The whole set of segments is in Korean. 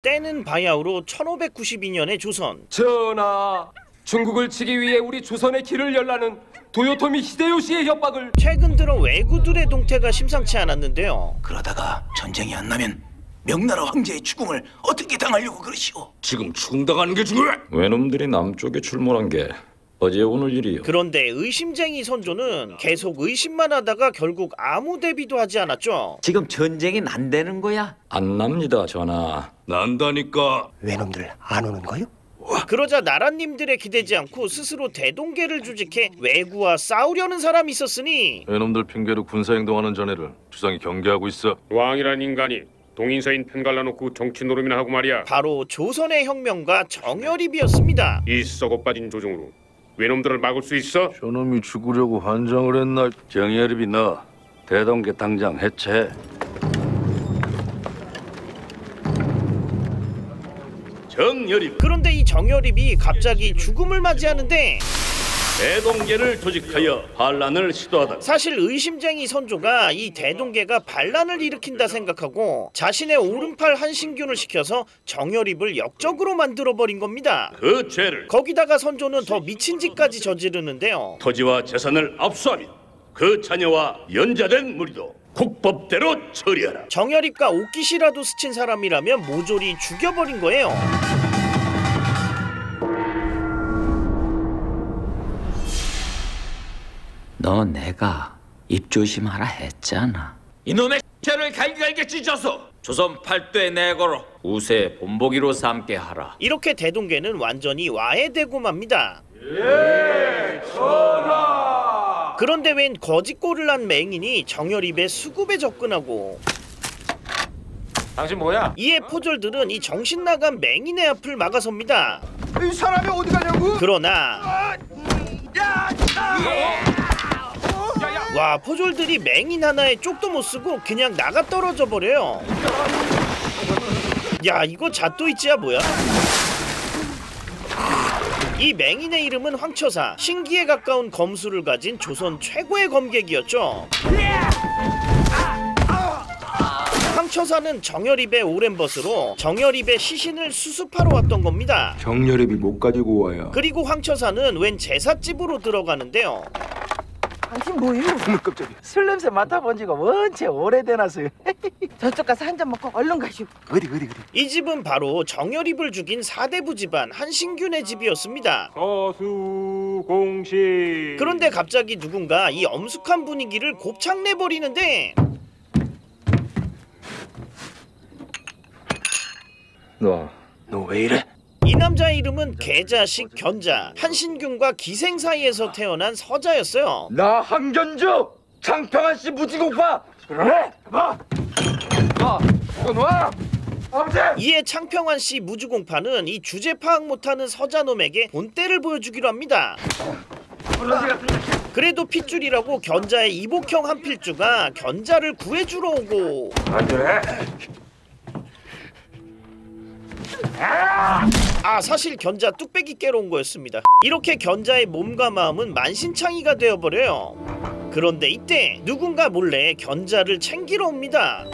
때는 바야흐로 1592년의 조선. 전하, 중국을 치기 위해 우리 조선의 길을 열라는 도요토미 히데요시의 협박을. 최근 들어 왜구들의 동태가 심상치 않았는데요. 그러다가 전쟁이 안 나면 명나라 황제의 추궁을 어떻게 당하려고 그러시오? 지금 추궁당하는 게 중요해. 외놈들이 남쪽에 출몰한 게 어제 오늘 일이요. 그런데 의심쟁이 선조는 계속 의심만 하다가 결국 아무 대비도 하지 않았죠. 지금 전쟁이 난다는 거야? 안 납니다, 전하. 난다니까. 외놈들 안 오는 거요? 그러자 나라님들에 기대지 않고 스스로 대동계를 조직해 왜구와 싸우려는 사람이 있었으니 외놈들 핑계로 군사행동하는 자네를 주상이 경계하고 있어. 왕이란 인간이 동인서인 편 갈라놓고 정치 노름이나 하고 말이야. 바로 조선의 혁명가 정여립이었습니다. 이 썩어 빠진 조종으로 외놈들을 막을 수 있어? 저놈이 죽으려고 환장을 했나? 정여립이 너 대동계 당장 해체해. 정여립. 그런데 이 정여립이 갑자기 죽음을 맞이하는데 대동계를 조직하여 반란을 시도하다. 사실 의심쟁이 선조가 이 대동계가 반란을 일으킨다 생각하고 자신의 오른팔 한신균을 시켜서 정여립을 역적으로 만들어버린 겁니다. 그 죄를 거기다가 선조는 더 미친 짓까지 저지르는데요. 토지와 재산을 압수하며 그 자녀와 연좌된 무리도 국법대로 처리하라. 정여립과 옥기시라도 스친 사람이라면 모조리 죽여버린 거예요. 너 내가 입 조심하라 했잖아. 이놈의 죄를 갈기갈기 찢어서 조선 8대 내거로 우세 본보기로 삼게 하라. 이렇게 대동계는 완전히 와해되고 맙니다. 그런데 웬 거짓골을 난 맹인이 정여립의 수급에 접근하고 당신 뭐야? 이에 포졸들은 이 정신나간 맹인의 앞을 막아섭니다. 이 사람이 어디 가냐고? 그러나 와, 포졸들이 맹인 하나에 쪽도 못 쓰고 그냥 나가 떨어져 버려요. 야, 이거 잣도이치야 뭐야? 이 맹인의 이름은 황처사, 신기에 가까운 검수를 가진 조선 최고의 검객이었죠. 황처사는 정여립의 오랜 벗으로 정여립의 시신을 수습하러 왔던 겁니다. 정여립이 못 가지고 와야. 그리고 황처사는 웬 제삿집으로 들어가는데요. 당신 뭐예요? 어머 깜짝이야. 술 냄새 맡아본 지가 원체 오래되나서요. 저쪽 가서 한 잔 먹고 얼른 가시오. 어디. 이 집은 바로 정여립을 죽인 사대부 집안 한신균의 집이었습니다. 서수공시. 그런데 갑자기 누군가 이 엄숙한 분위기를 곱창 내버리는데 너 왜 이래? 이 남자의 이름은 개자식 견자, 한신균과 기생 사이에서 태어난 서자였어요. 나 한견주 장평한 씨 무지공파. 그래? 봐. 이거 놔. 아버지. 이에 창평한 씨 무주공파는 이 주제 파악 못하는 서자놈에게 본때를 보여주기로 합니다. 그래도 핏줄이라고 견자의 이복형 한필주가 견자를 구해주러 오고 안 그래? 사실 견자 뚝배기 깨러 온 거였습니다. 이렇게 견자의 몸과 마음은 만신창이가 되어버려요. 그런데 이때 누군가 몰래 견자를 챙기러 옵니다.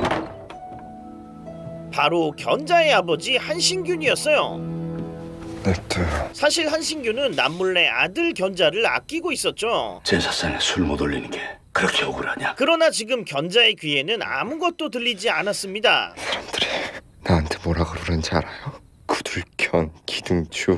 바로 견자의 아버지 한신균이었어요. 사실 한신균은 남몰래 아들 견자를 아끼고 있었죠. 제사상에 술 못 올리는 게 그렇게 억울하냐? 그러나 지금 견자의 귀에는 아무것도 들리지 않았습니다. 사람들이 나한테 뭐라 그러는지 알아요? 구들견, 기둥추,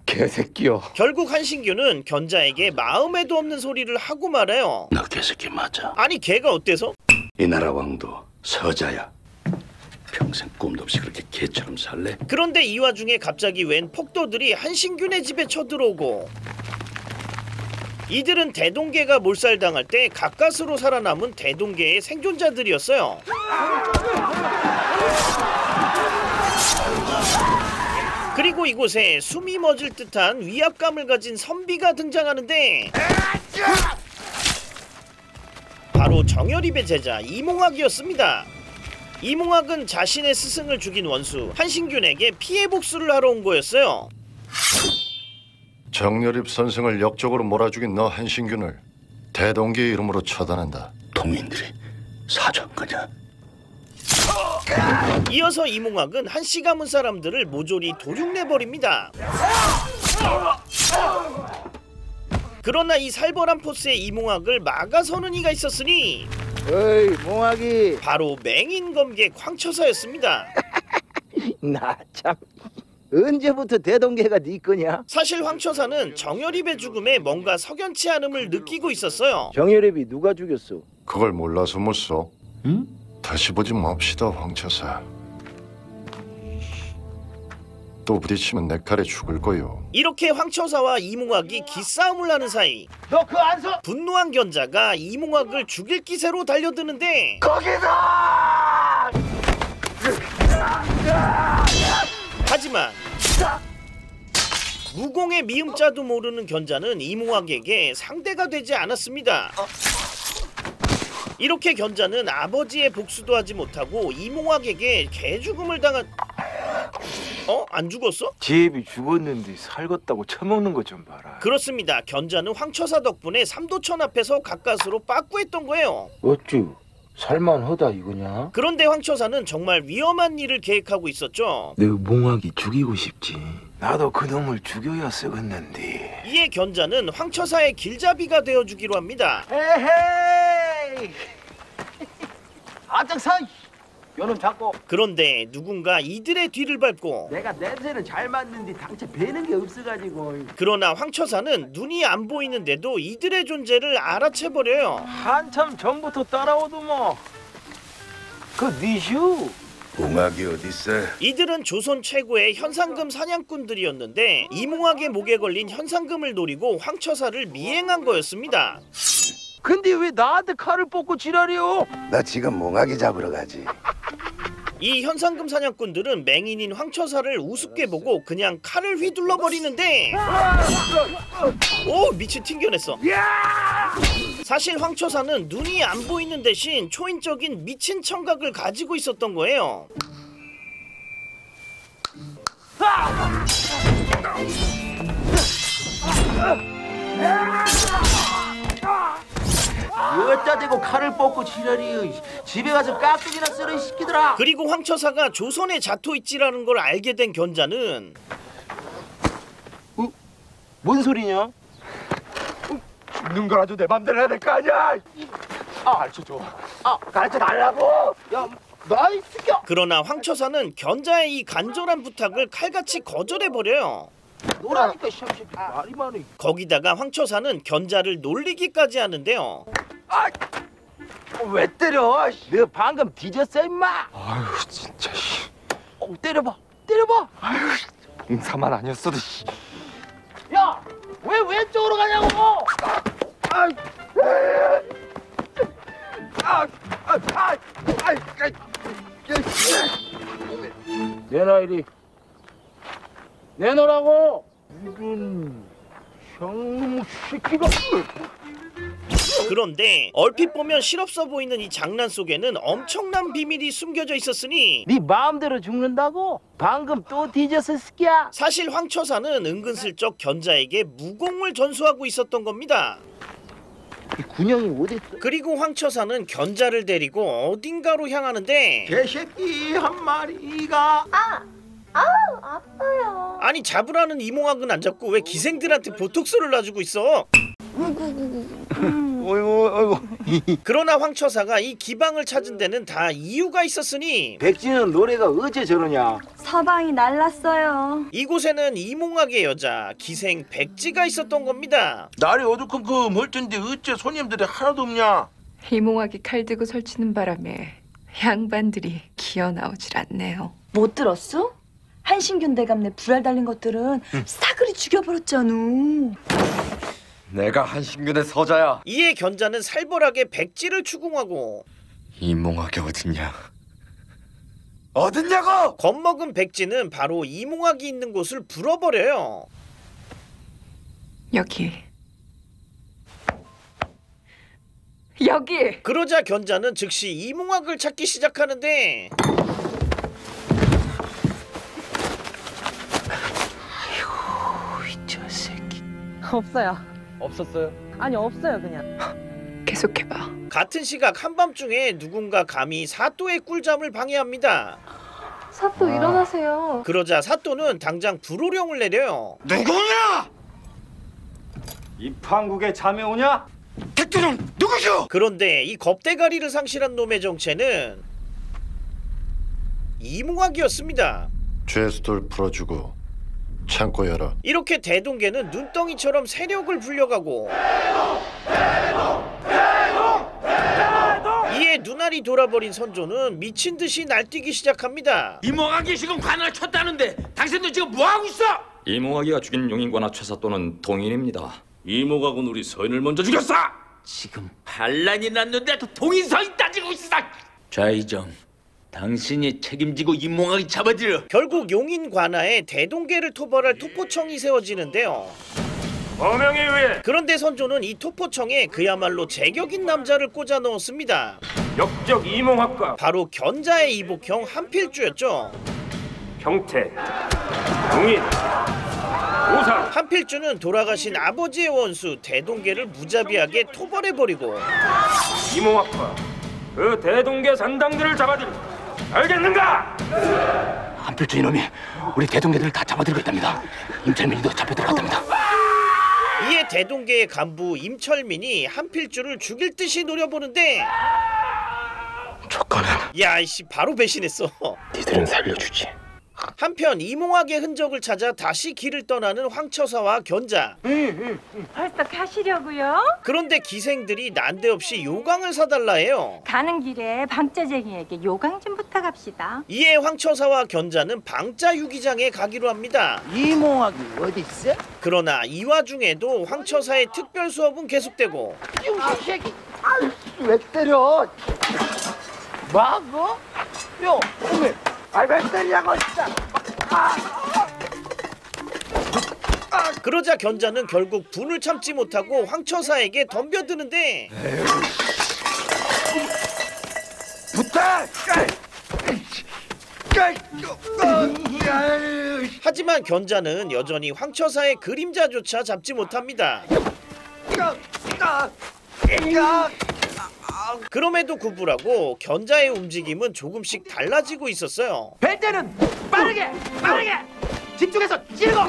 개새끼여. 결국 한신균은 견자에게 마음에도 없는 소리를 하고 말아요. 너 개새끼 맞아. 아니 걔가 어때서? 이 나라 왕도 서자야. 평생 꿈도 없이 그렇게 개처럼 살래? 그런데 이 와중에 갑자기 웬 폭도들이 한신균의 집에 쳐들어오고 이들은 대동계가 몰살당할 때 가까스로 살아남은 대동계의 생존자들이었어요. 그리고 이곳에 숨이 멎을 듯한 위압감을 가진 선비가 등장하는데 바로 정여립의 제자 이몽학이었습니다. 이몽학은 자신의 스승을 죽인 원수 한신균에게 피해 복수를 하러 온 거였어요. 정여립 선생을 역적으로 몰아죽인 너 한신균을 대동기의 이름으로 처단한다. 동인들이 사주한 거냐? 이어서 이몽학은 한씨 가문 사람들을 모조리 도륙내버립니다. 그러나 이 살벌한 포스의 이몽학을 막아서는 이가 있었으니 어이 몽학이 바로 맹인검객 황처사였습니다. 나 참 언제부터 대동계가 네 거냐? 사실 황처사는 정열입의 죽음에 뭔가 석연치 않음을 느끼고 있었어요. 정열입이 누가 죽였어? 그걸 몰라서 못 써. 응? 다시 보지 맙시다, 황처사. 또 부딪히면 내 칼에 죽을 거요. 이렇게 황처사와 이몽학이 기싸움을 하는 사이 너 그 안서 분노한 견자가 이몽학을 죽일 기세로 달려드는데 거기서! 하지만 무공의 미음자도 모르는 견자는 이몽학에게 상대가 되지 않았습니다. 이렇게 견자는 아버지의 복수도 하지 못하고 이몽학에게 개죽음을 당한... 안 죽었어? 집이 죽었는데 살겄다고 처먹는 것 좀 봐라. 그렇습니다. 견자는 황처사 덕분에 삼도천 앞에서 가까스로 빠꾸했던 거예요. 어쭈 살만하다 이거냐? 그런데 황처사는 정말 위험한 일을 계획하고 있었죠. 내 몽학이 죽이고 싶지. 나도 그 놈을 죽여야 쓰겠는데. 이에 견자는 황처사의 길잡이가 되어주기로 합니다. 에헤이 아짝사 요놈 잡고. 그런데 누군가 이들의 뒤를 밟고 내가 냄새는 잘 맡는데 당체 배는 게 없어가지고. 그러나 황처사는 눈이 안 보이는데도 이들의 존재를 알아채버려요. 한참 전부터 따라오더뭐. 그 니슈. 몽학이 어딨어? 이들은 조선 최고의 현상금 사냥꾼들이었는데 이몽학의 목에 걸린 현상금을 노리고 황처사를 미행한 거였습니다. 근데 왜 나한테 칼을 뽑고 지랄이요? 나 지금 몽학이 잡으러 가지. 이 현상금 사냥꾼들은 맹인인 황처사를 우습게 보고 그냥 칼을 휘둘러 버리는데 오 미친 튕겨냈어. 사실 황처사는 눈이 안 보이는 대신 초인적인 미친 청각을 가지고 있었던 거예요. 여자 대고 칼을 뽑고 지랄이. 집에 가서 깍두기나 썰어 이 새끼들아. 그리고 황처사가 조선의 자토있지라는 걸 알게 된 견자는 뭔 소리냐? 죽는 거라도 내 맘대로 해야 될 거 아니야. 가르쳐줘. 가르쳐달라고. 야, 나 이 새끼야. 그러나 황처사는 견자의 이 간절한 부탁을 칼같이 거절해버려요. 노라니까 이 말이 많이. 거기다가 황처사는 견자를 놀리기까지 하는데요. 왜 때려? 너 방금 뒤졌어 임마. 아유 진짜 씨. 때려봐. 아유 공사만 아니었어도 씨. 야, 왜 왼쪽으로 가냐고? 내놔 이리. 내놓으라고. 이런 형놈 새끼가. 그런데 얼핏 보면 실없어 보이는 이 장난 속에는 엄청난 비밀이 숨겨져 있었으니 네 마음대로 죽는다고? 방금 또 뒤졌어 새끼야. 사실 황처사는 은근슬쩍 견자에게 무공을 전수하고 있었던 겁니다. 이 군형이 어딨어? 그리고 황처사는 견자를 데리고 어딘가로 향하는데 개새끼 한 마리가. 아파요. 아니 잡으라는 이몽학은 안 잡고 왜 기생들한테 보톡스를 놔주고 있어? 어이구. 그러나 황처사가 이 기방을 찾은 데는 다 이유가 있었으니 백지는 노래가 어째 저러냐? 서방이 날랐어요. 이곳에는 이몽학의 여자 기생 백지가 있었던 겁니다. 날이 어두컴컴 할 텐데 어째 손님들이 하나도 없냐? 이몽학이 칼 들고 설치는 바람에 양반들이 기어 나오질 않네요. 못 들었어? 한신균 대감네 불알 달린 것들은 싸그리 죽여버렸잖아. 내가 한신균의 서자야. 이에 견자는 살벌하게 백지를 추궁하고 이몽학이 어딨냐? 어딨냐고? 겁먹은 백지는 바로 이몽학이 있는 곳을 불어버려요. 여기. 그러자 견자는 즉시 이몽학을 찾기 시작하는데 아이고 이 저 새끼. 없어요. 없었어요? 아니 없어요 그냥. 계속해봐. 같은 시각 한밤중에 누군가 감히 사또의 꿀잠을 방해합니다. 사또 일어나세요. 그러자 사또는 당장 불호령을 내려요. 누구냐? 이 판국에 잠이 오냐? 대통령 누구죠? 그런데 이 겁대가리를 상실한 놈의 정체는 이몽학이었습니다. 죄수들 풀어주고 창고 열어. 이렇게 대동계는 눈덩이처럼 세력을 불려가고 이에 눈알이 돌아버린 선조는 미친 듯이 날뛰기 시작합니다. 이몽학이 지금 관을 쳤다는데 당신들 지금 뭐 하고 있어? 이몽학이가 죽인 용인관아 최사또는 동인입니다. 이몽학은 우리 서인을 먼저 죽였어. 지금 반란이 났는데 동인서인 따지고 있어. 좌이정, 당신이 책임지고 이몽학이 잡아들여. 결국 용인 관아에 대동계를 토벌할 토포청이 세워지는데요. 어명에 의해 그런데 선조는 이 토포청에 그야말로 제격인 남자를 꽂아 넣었습니다. 역적 이몽학과 바로 견자의 이복형 한필주였죠. 경태, 용인, 오상. 한필주는 돌아가신 아버지의 원수 대동계를 무자비하게 토벌해버리고 이몽학과 그 대동계 산당들을 잡아들이 알겠는가? 한필주 이놈이 우리 대동계들을 다 잡아들고 있답니다. 임철민이도 잡혀들어갔답니다. 이에 대동계의 간부 임철민이 한필주를 죽일 듯이 노려보는데 조건은 야이씨 바로 배신했어. 니들은 살려주지. 한편 이몽학의 흔적을 찾아 다시 길을 떠나는 황처사와 견자. 벌써 가시려고요? 그런데 기생들이 난데없이 요강을 사달라 해요. 가는 길에 방짜쟁이에게 요강 좀 부탁합시다. 이에 황처사와 견자는 방짜 유기장에 가기로 합니다. 이몽학이 어디 있어? 그러나 이 와중에도 황처사의 특별 수업은 계속되고 이 새끼, 왜 때려? 뭐하고? 요, 어메, 왜 때리냐고 진짜. 그러자 견자는 결국 분을 참지 못하고 황처사에게 덤벼드는데 부탁! 하지만 견자는 여전히 황처사의 그림자조차 잡지 못합니다. 그럼에도 구불하고 견자의 움직임은 조금씩 달라지고 있었어요. 벨 때는 빠르게 집중해서 찌르고.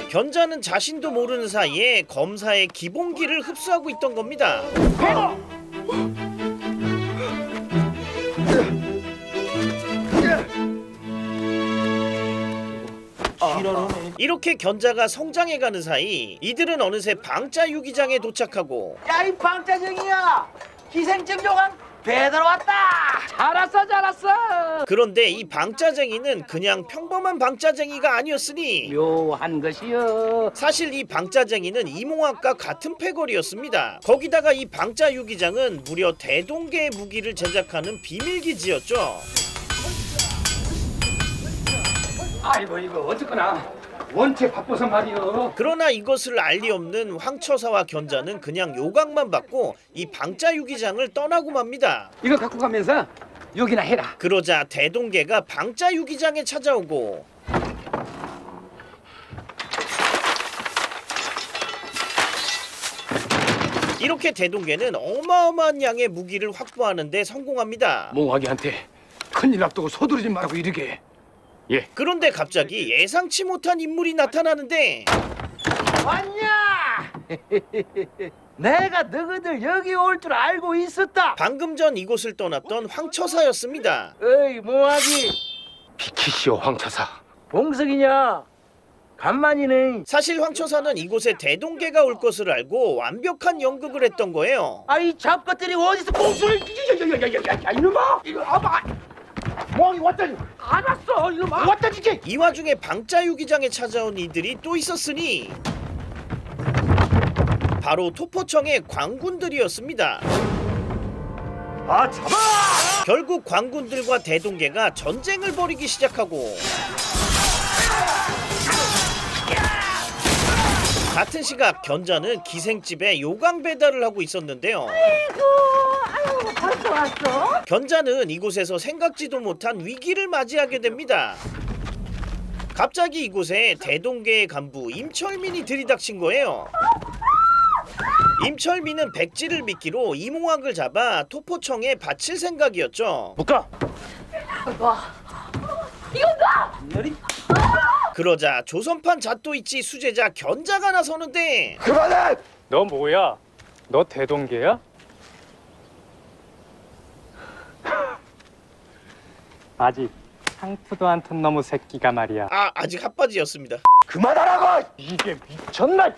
견자는 자신도 모르는 사이에 검사의 기본기를 흡수하고 있던 겁니다. 이렇게 견자가 성장해가는 사이 이들은 어느새 방짜 유기장에 도착하고 야, 이 방짜쟁이야, 기생증 요강 배달 왔다. 잘았어. 그런데 이 방짜쟁이는 그냥 평범한 방짜쟁이가 아니었으니 묘한 것이여. 사실 이 방짜쟁이는 이몽학과 같은 패거리였습니다. 거기다가 이 방짜 유기장은 무려 대동계의 무기를 제작하는 비밀기지였죠. 아이고 이거 어쨌거나 원체 바빠서 말이요. 그러나 이것을 알 리 없는 황처사와 견자는 그냥 요강만 받고 이 방짜 유기장을 떠나고 맙니다. 이거 갖고 가면서 여기나 해라. 그러자 대동계가 방짜 유기장에 찾아오고 이렇게 대동계는 어마어마한 양의 무기를 확보하는 데 성공합니다. 몽학이한테 큰일 앞두고 서두르지 말고 이르게. 예. 그런데 갑자기 예상치 못한 인물이 나타나는데 왔냐? 내가 너희들 여기 올 줄 알고 있었다. 방금 전 이곳을 떠났던 황처사였습니다. 어이 몽학이, 비키시오 황처사. 봉석이냐? 간만이네. 사실 황처사는 이곳에 대동계가 올 것을 알고 완벽한 연극을 했던 거예요. 아이 잡것들이 어디서 봉수를? 야 이놈아! 이거 아마 몽학이 왔다니. 안 왔어 이놈아. 왔다니까. 이 와중에 방짜 유기장에 찾아온 이들이 또 있었으니 바로 토포청의 광군들이었습니다. 아 잡아! 결국 광군들과 대동계가 전쟁을 벌이기 시작하고 같은 시각 견자는 기생집에 요강 배달을 하고 있었는데요. 아이고, 벌써 왔어? 견자는 이곳에서 생각지도 못한 위기를 맞이하게 됩니다. 갑자기 이곳에 대동계의 간부 임철민이 들이닥친 거예요. 임철민은 백지를 미끼로 이몽학을 잡아 토포청에 바칠 생각이었죠. 묶어! 그러자 조선판 잣도이치 수제자 견자가 나서는데 그만해! 너 뭐야? 너 대동계야? 아직 상투도 안 턴 놈의 새끼가 말이야. 아직 핫바지였습니다. 그만하라고! 이게 미쳤나?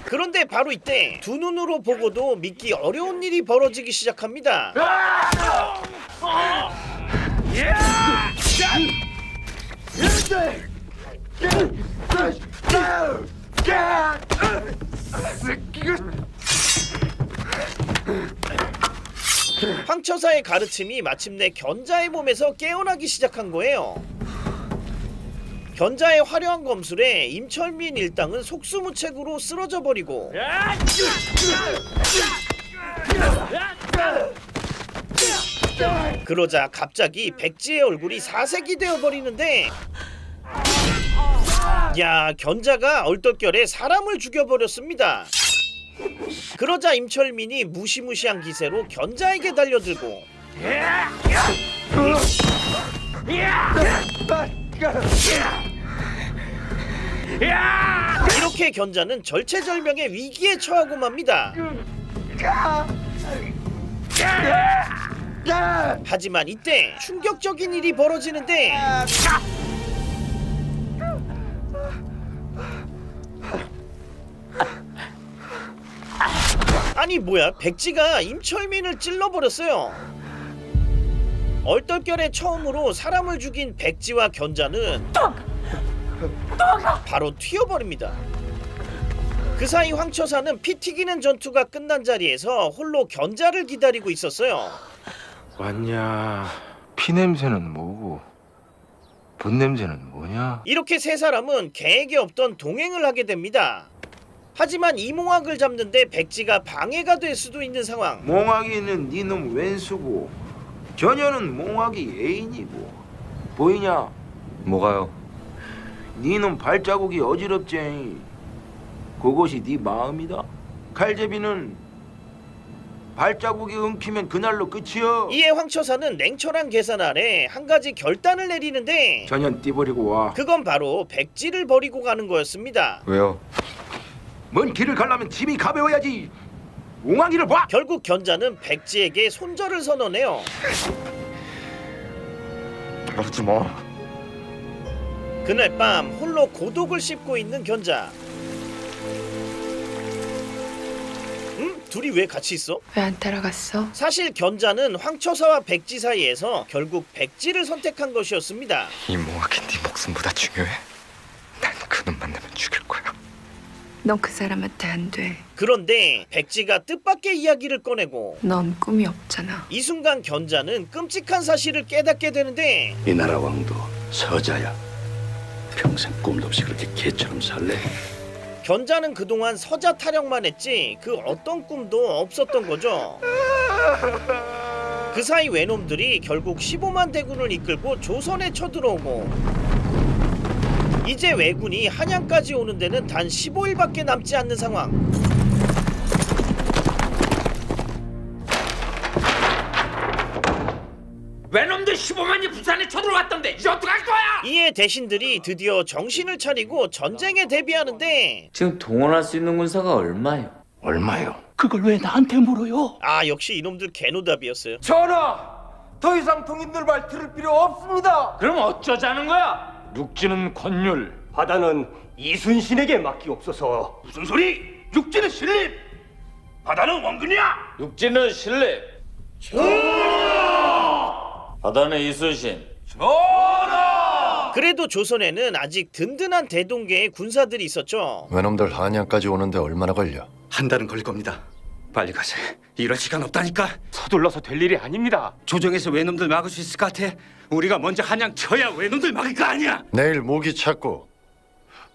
그런데 바로 이때 두 눈으로 보고도 믿기 어려운 일이 벌어지기 시작합니다. 황처사의 가르침이 마침내 견자의 몸에서 깨어나기 시작한 거예요. 견자의 화려한 검술에 임철민 일당은 속수무책으로 쓰러져 버리고 그러자 갑자기 백지의 얼굴이 사색이 되어버리는데 야, 견자가 얼떨결에 사람을 죽여버렸습니다. 그러자 임철민이 무시무시한 기세로 견자에게 달려들고 이렇게 견자는 절체절명의 위기에 처하고 맙니다. 하지만 이때 충격적인 일이 벌어지는데 아니 뭐야, 백지가 임철민을 찔러버렸어요. 얼떨결에 처음으로 사람을 죽인 백지와 견자는 바로 튀어버립니다. 그 사이 황처사는 피 튀기는 전투가 끝난 자리에서 홀로 견자를 기다리고 있었어요. 왔냐? 피 냄새는 뭐고 분 냄새는 뭐냐? 이렇게 세 사람은 계획에 없던 동행을 하게 됩니다. 하지만 이몽학을 잡는데 백지가 방해가 될 수도 있는 상황. 몽학이는 니놈 왼수고 전혀는 몽학이 애인이고 보이냐? 뭐가요? 니놈 발자국이 어지럽지. 그것이 네 마음이다. 칼제비는 발자국이 엉키면 그날로 끝이여. 이에 황처사는 냉철한 계산 아래 한 가지 결단을 내리는데 전혀 띠버리고 와. 그건 바로 백지를 버리고 가는 거였습니다. 왜요? 먼 길을 가려면 짐이 가벼워야지. 몽학이를 봐. 결국 견자는 백지에게 손절을 선언해요. 그러지 마. 그날 밤 홀로 고독을 씹고 있는 견자. 응? 둘이 왜 같이 있어? 왜 안 따라갔어? 사실 견자는 황처사와 백지 사이에서 결국 백지를 선택한 것이었습니다. 이 몽학이 네 목숨보다 중요해? 난 그놈 만나면 죽일 거야. 넌 그 사람한테 안 돼. 그런데 백지가 뜻밖의 이야기를 꺼내고 넌 꿈이 없잖아. 이 순간 견자는 끔찍한 사실을 깨닫게 되는데 이 나라 왕도 서자야. 평생 꿈도 없이 그렇게 개처럼 살래? 견자는 그동안 서자 타령만 했지 그 어떤 꿈도 없었던 거죠. 그 사이 외놈들이 결국 15만 대군을 이끌고 조선에 쳐들어오고 이제 왜군이 한양까지 오는 데는 단 15일밖에 남지 않는 상황. 외놈들 15만이 부산에 쳐들어왔던데 이제 어떡할 거야? 이에 대신들이 드디어 정신을 차리고 전쟁에 대비하는데 지금 동원할 수 있는 군사가 얼마요? 얼마요? 그걸 왜 나한테 물어요? 역시 이놈들 개노답이었어요. 전하! 더 이상 동인들 말 들을 필요 없습니다. 그럼 어쩌자는 거야? 육지는 권율, 바다는 이순신에게 맡기옵소서. 무슨 소리? 육지는 신립, 바다는 원군이야. 육지는 신립, 바다는 이순신. 그래도 조선에는 아직 든든한 대동계의 군사들이 있었죠. 외놈들 한양까지 오는데 얼마나 걸려? 한 달은 걸릴 겁니다. 빨리 가세. 이럴 시간 없다니까. 서둘러서 될 일이 아닙니다. 조정에서 외놈들 막을 수 있을 것 같아? 우리가 먼저 한양 쳐야 외놈들 막을 거 아니야. 내일 무기 찾고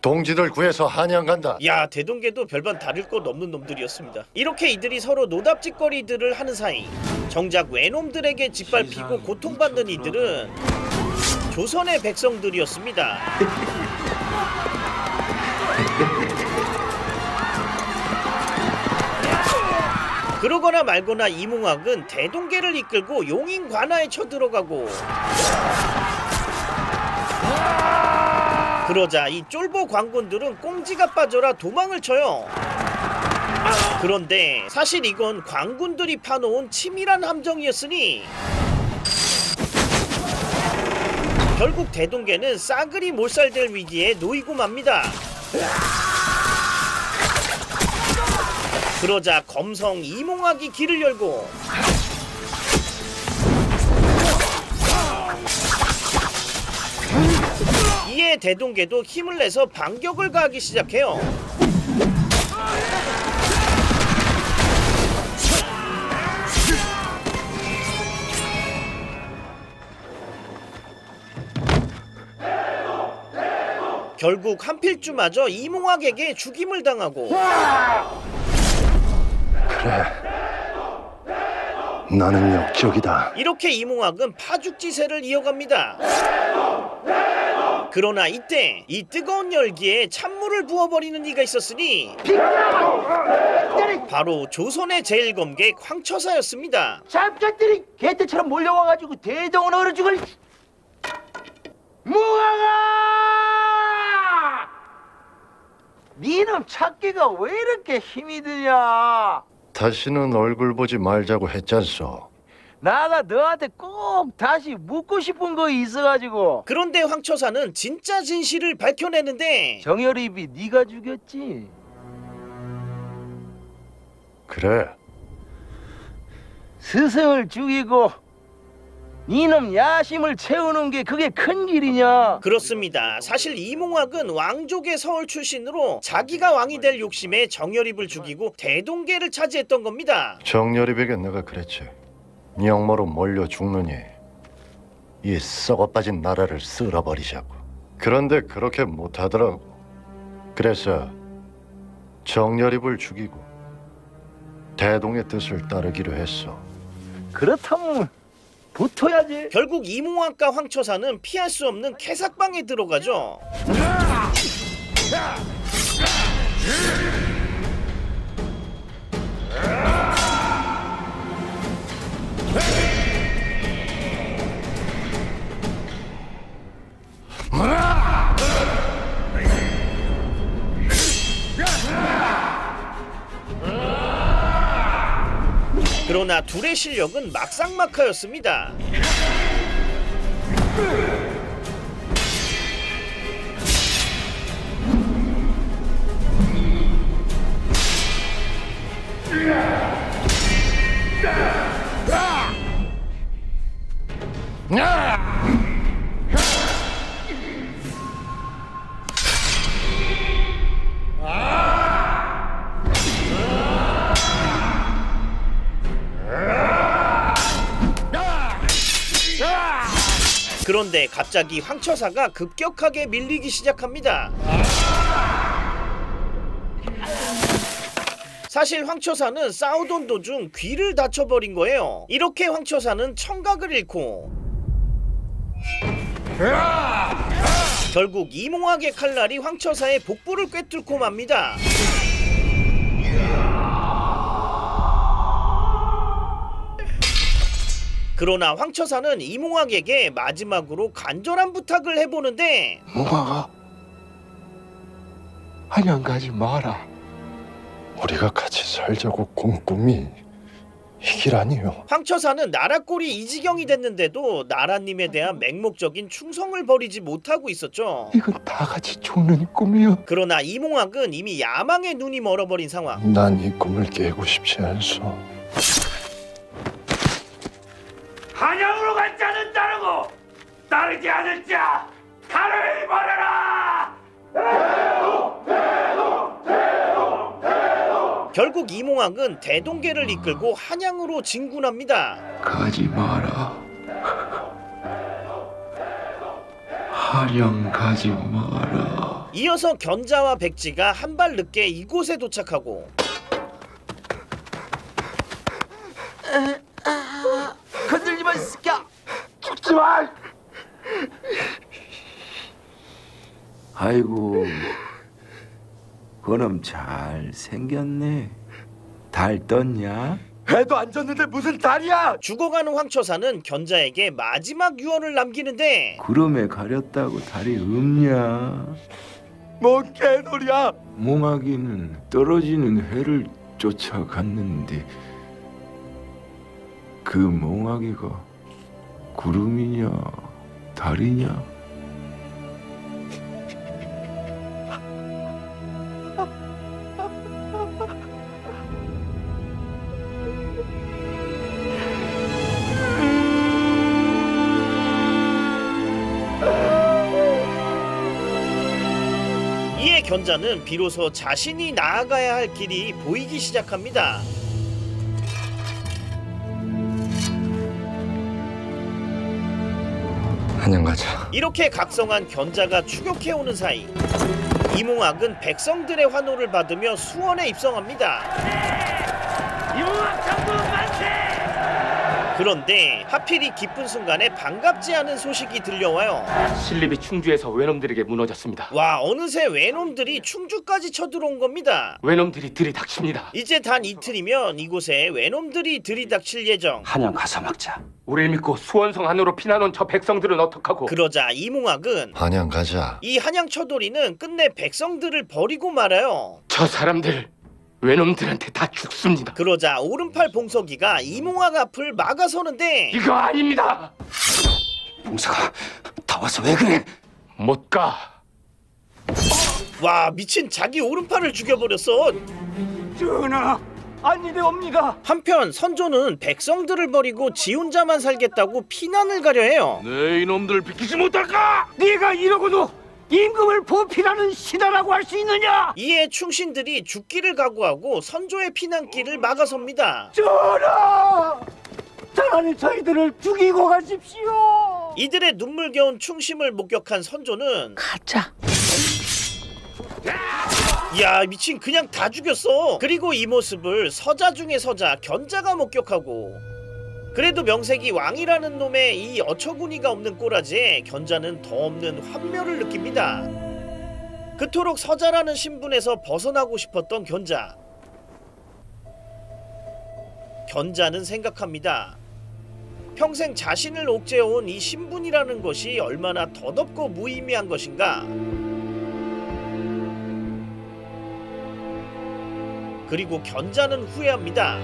동지들 구해서 한양 간다. 야, 대동계도 별반 다를 것 없는 놈들이었습니다. 이렇게 이들이 서로 노답짓거리들을 하는 사이 정작 외놈들에게 짓밟히고 고통받는 이들은 조선의 백성들이었습니다. 그러거나 말거나 이몽학은 대동계를 이끌고 용인 관아에 쳐들어가고, 그러자 이 쫄보 관군들은 꽁지가 빠져라 도망을 쳐요. 그런데 사실 이건 관군들이 파놓은 치밀한 함정이었으니 결국 대동계는 싸그리 몰살될 위기에 놓이고 맙니다. 그러자 검성 이몽학이 길을 열고 이에 대동계도 힘을 내서 반격을 가하기 시작해요. 결국 한필주마저 이몽학에게 죽임을 당하고, 그래, 나는 역적이다. 이렇게 이몽학은 파죽지세를 이어갑니다. 그러나 이때 이 뜨거운 열기에 찬물을 부어버리는 이가 있었으니 바로 조선의 제1검객 황처사였습니다. 잡작들이 개떼처럼 몰려와가지고 대동은 얼어 죽을. 무왕아! 니놈 찾기가 왜 이렇게 힘이 드냐? 다시는 얼굴 보지 말자고 했잖소. 나가 너한테 꼭 다시 묻고 싶은 거 있어가지고. 그런데 황처사는 진짜 진실을 밝혀내는데, 정열입이 네가 죽였지? 그래. 스승을 죽이고 니놈 야심을 채우는 게 그게 큰 길이냐? 그렇습니다. 사실 이몽학은 왕족의 서울 출신으로 자기가 왕이 될 욕심에 정열입을 죽이고 대동계를 차지했던 겁니다. 정열입에게 내가 그랬지. 영모로 몰려 죽느니 이 썩어빠진 나라를 쓸어버리자고. 그런데 그렇게 못하더라고. 그래서 정열입을 죽이고 대동의 뜻을 따르기로 했어. 그렇다면 붙어야지. 결국 이몽학과 황처사는 피할 수 없는 캐삭방에 들어가죠. 그러나 둘의 실력은 막상막하였습니다. 그런데 갑자기 황처사가 급격하게 밀리기 시작합니다. 사실 황처사는 싸우던 도중 귀를 다쳐버린 거예요. 이렇게 황처사는 청각을 잃고 결국 이몽학의 칼날이 황처사의 복부를 꿰뚫고 맙니다. 그러나 황처사는 이몽학에게 마지막으로 간절한 부탁을 해보는데, 몽학아, 한양 가지 마라. 우리가 같이 살자고 꿈꾸미 이 길 아니요. 황처사는 나라꼴이 이 지경이 됐는데도 나라님에 대한 맹목적인 충성을 버리지 못하고 있었죠. 이건 다 같이 죽는 꿈이요. 그러나 이몽학은 이미 야망의 눈이 멀어버린 상황. 난 이 꿈을 깨고 싶지 않소. 한양으로 갈 자는 따르고 따르지 않을 자 칼을 버려라. 결국 이몽학은 대동계를 이끌고 한양으로 진군합니다. 가지 마라. 한양 가지 마라. 이어서 견자와 백지가 한 발 늦게 이곳에 도착하고, 건들지 마, 새끼야. 죽지 마. 아이고, 그놈 잘 생겼네. 달 떴냐? 해도 안 졌는데 무슨 달이야? 죽어가는 황처사는 견자에게 마지막 유언을 남기는데 구름에 가렸다고 달이 없냐? 뭔 개소리야? 몽하기는 떨어지는 해를 쫓아갔는데 그 몽하기가 구름이냐 달이냐? 이에 견자는 비로소 자신이 나아가야 할 길이 보이기 시작합니다. 한양 가자. 이렇게 각성한 견자가 추격해오는 사이 이몽학은 백성들의 환호를 받으며 수원에 입성합니다. 이몽학 장군 만세! 그런데 하필 이 기쁜 순간에 반갑지 않은 소식이 들려와요. 신립이 충주에서 외놈들에게 무너졌습니다. 와, 어느새 외놈들이 충주까지 쳐들어온 겁니다. 외놈들이 들이닥칩니다. 이제 단 이틀이면 이곳에 외놈들이 들이닥칠 예정. 한양 가서 막자. 우릴 믿고 수원성 안으로 피난온 저 백성들은 어떡하고? 그러자 이몽학은 한양 가자. 이 한양 처돌이는 끝내 백성들을 버리고 말아요. 저 사람들 외놈들한테 다 죽습니다. 그러자 오른팔 봉석이가 이몽학 앞을 막아서는데 이거 아닙니다. 봉석아, 다 와서 왜 그래? 못 가. 와, 미친, 자기 오른팔을 죽여버렸어. 전하, 아니되옵니다. 한편 선조는 백성들을 버리고 지 혼자만 살겠다고 피난을 가려 해요. 내 이놈들 비키지 못할까? 네가 이러고도 임금을 보필하는 신하라고 할 수 있느냐? 이에 충신들이 죽기를 각오하고 선조의 피난길을 막아섭니다. 전하! 차라리 저희들을 죽이고 가십시오. 이들의 눈물겨운 충심을 목격한 선조는 가자. 야, 미친, 그냥 다 죽였어. 그리고 이 모습을 서자 중에 서자 견자가 목격하고 그래도 명색이 왕이라는 놈의 이 어처구니가 없는 꼬라지에 견자는 더 없는 환멸을 느낍니다. 그토록 서자라는 신분에서 벗어나고 싶었던 견자. 견자는 생각합니다. 평생 자신을 옥죄어온 이 신분이라는 것이 얼마나 덧없고 무의미한 것인가. 그리고 견자는 후회합니다.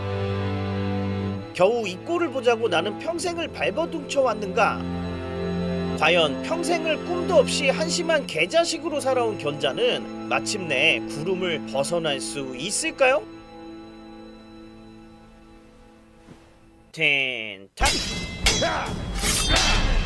겨우 이 꼴을 보자고 나는 평생을 발버둥쳐 왔는가? 과연 평생을 꿈도 없이 한심한 개자식으로 살아온 견자는 마침내 구름을 벗어날 수 있을까요? 텐탁!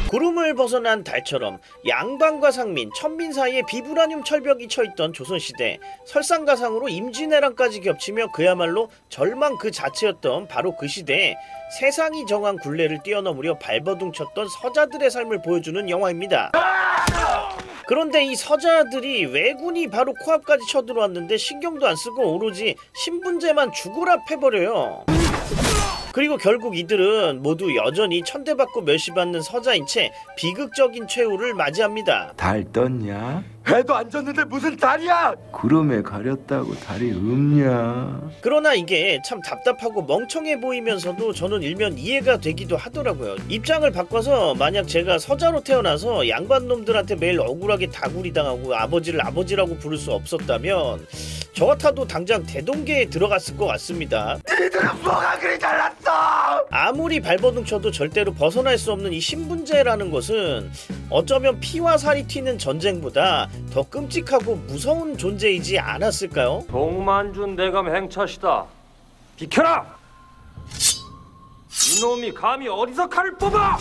구름을 벗어난 달처럼 양반과 상민, 천민 사이에 비브라늄 철벽이 쳐있던 조선시대, 설상가상으로 임진왜란까지 겹치며 그야말로 절망 그 자체였던 바로 그 시대에 세상이 정한 굴레를 뛰어넘으려 발버둥 쳤던 서자들의 삶을 보여주는 영화입니다. 그런데 이 서자들이 왜군이 바로 코앞까지 쳐들어왔는데 신경도 안 쓰고 오로지 신분제만 죽으라 패버려요. 그리고 결국 이들은 모두 여전히 천대받고 멸시받는 서자인 채 비극적인 최후를 맞이합니다. 달 떴냐? 해도 안 졌는데 무슨 달이야? 구름에 가렸다고 달이 없냐? 그러나 이게 참 답답하고 멍청해 보이면서도 저는 일면 이해가 되기도 하더라고요. 입장을 바꿔서 만약 제가 서자로 태어나서 양반놈들한테 매일 억울하게 다구리당하고 아버지를 아버지라고 부를 수 없었다면 저 같아도 당장 대동계에 들어갔을 것 같습니다. 니들은 뭐가 그리 잘났어? 아무리 발버둥 쳐도 절대로 벗어날 수 없는 이 신분제라는 것은 어쩌면 피와 살이 튀는 전쟁보다 더 끔찍하고 무서운 존재이지 않았을까요? 동만준 대감 행차시다. 비켜라! 이놈이 감히 어디서 칼을 뽑아!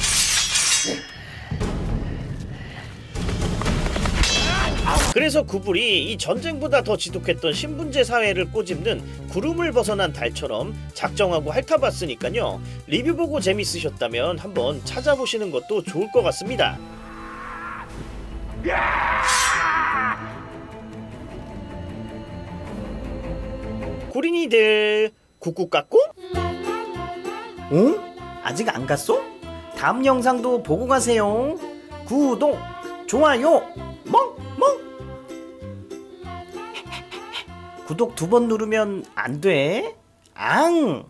그래서 구불이 이 전쟁보다 더 지독했던 신분제 사회를 꼬집는 구름을 벗어난 달처럼 작정하고 핥아봤으니까요. 리뷰 보고 재밌으셨다면 한번 찾아보시는 것도 좋을 것 같습니다. 구린이들 굿굿 깎고? 응? 아직 안 갔어? 다음 영상도 보고 가세요. 구독, 좋아요, 멍멍! 구독 2번 누르면 안 돼? 앙!